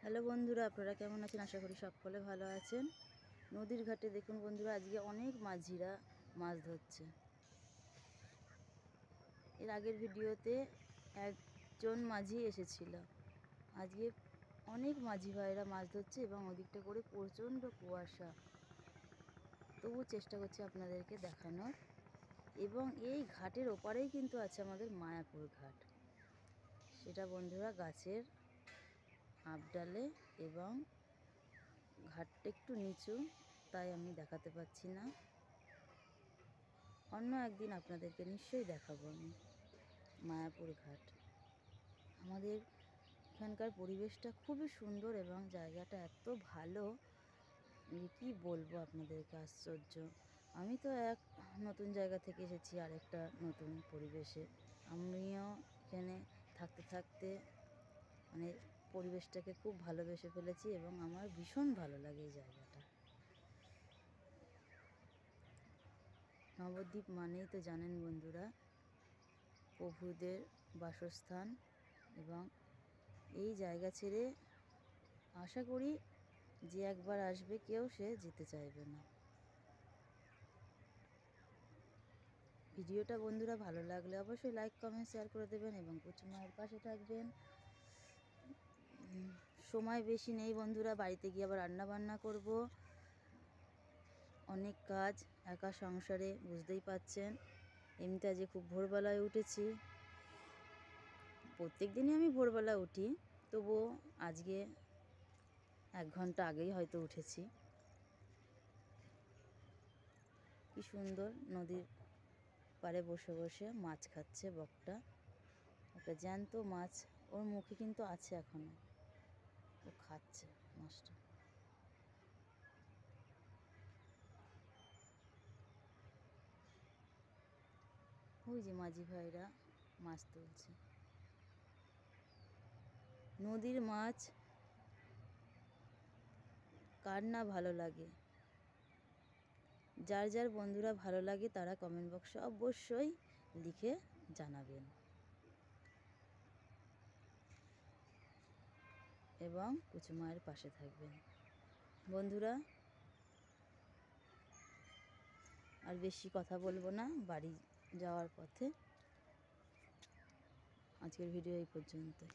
Hello বন্ধুরা, আপনারা কেমন আছেন? আশা করি সকলে ভালো আছেন। নদীর ঘাটে দেখুন বন্ধুরা, আজকে অনেক মাঝিরা মাছ ধরছে। এর আগের ভিডিওতে একজন মাঝি এসেছিল। আজকে অনেক মাঝি ভাইরা মাছ ধরছে এবং ওদিকটা করে প্রচণ্ড কুয়াশা। তবু চেষ্টা করছি আপনাদেরকে দেখানোর। এবং এই ঘাটের ওপারেই কিন্তু আছে আমাদের মায়াপুর ঘাট। সেটা বন্ধুরা গাছের আবডালে এবং ঘাটটা একটু নিচু, তাই আমি দেখাতে পাচ্ছি না। অন্য একদিন আপনাদেরকে নিশ্চয়ই দেখাবো আমি মায়াপুর ঘাট। আমাদের এখানকার পরিবেশটা খুবই সুন্দর এবং জায়গাটা এত ভালো কি বলবো আপনাদেরকে, আশ্চর্য। আমি তো এক নতুন জায়গা থেকে এসেছি আরেকটা নতুন পরিবেশে। আমিও এখানে থাকতে থাকতে মানে পরিবেশটাকে খুব ভালোবেসে ফেলেছি এবং আমার ভীষণ ভালো লাগে এই জায়গাটা। নবদ্বীপ মানেই তো জানেন বন্ধুরা প্রভুদের বাসস্থান, এবং এই জায়গা ছেড়ে আশা করি যে একবার আসবে কেউ সে যেতে চাইবে না। ভিডিওটা বন্ধুরা ভালো লাগলে অবশ্যই লাইক কমেন্ট শেয়ার করে দেবেন এবং কুচু মায়ের পাশে থাকবেন। সময় বেশি নেই বন্ধুরা, বাড়িতে গিয়ে আবার রান্না বান্না করব, অনেক কাজ একা সংসারে, বুঝতেই পাচ্ছেন। এমনিতে আজকে খুব ভোরবেলায় উঠেছি। প্রত্যেক দিনই আমি ভোরবেলা উঠি, তবুও আজকে 1 ঘন্টা আগেই হয়তো উঠেছি। কি সুন্দর নদীর পাড়ে বসে বসে মাছ খাচ্ছে বকটা, একটা জ্যান্ত মাছ। ওর মুখে কিন্তু আছে এখনো, ও খাচ্ছে মাছটা। ওই যে মাঝি ভাইরা মাছ তুলছে। নদীর মাছ কার না ভালো লাগে? যার যার বন্ধুরা ভালো লাগে তারা কমেন্ট বক্সে অবশ্যই লিখে জানাবেন এবং কুচু মায়ের পাশে থাকবেন বন্ধুরা। আর বেশি কথা বলবো না, বাড়ি যাওয়ার পথে। আজকের ভিডিও এই পর্যন্তই।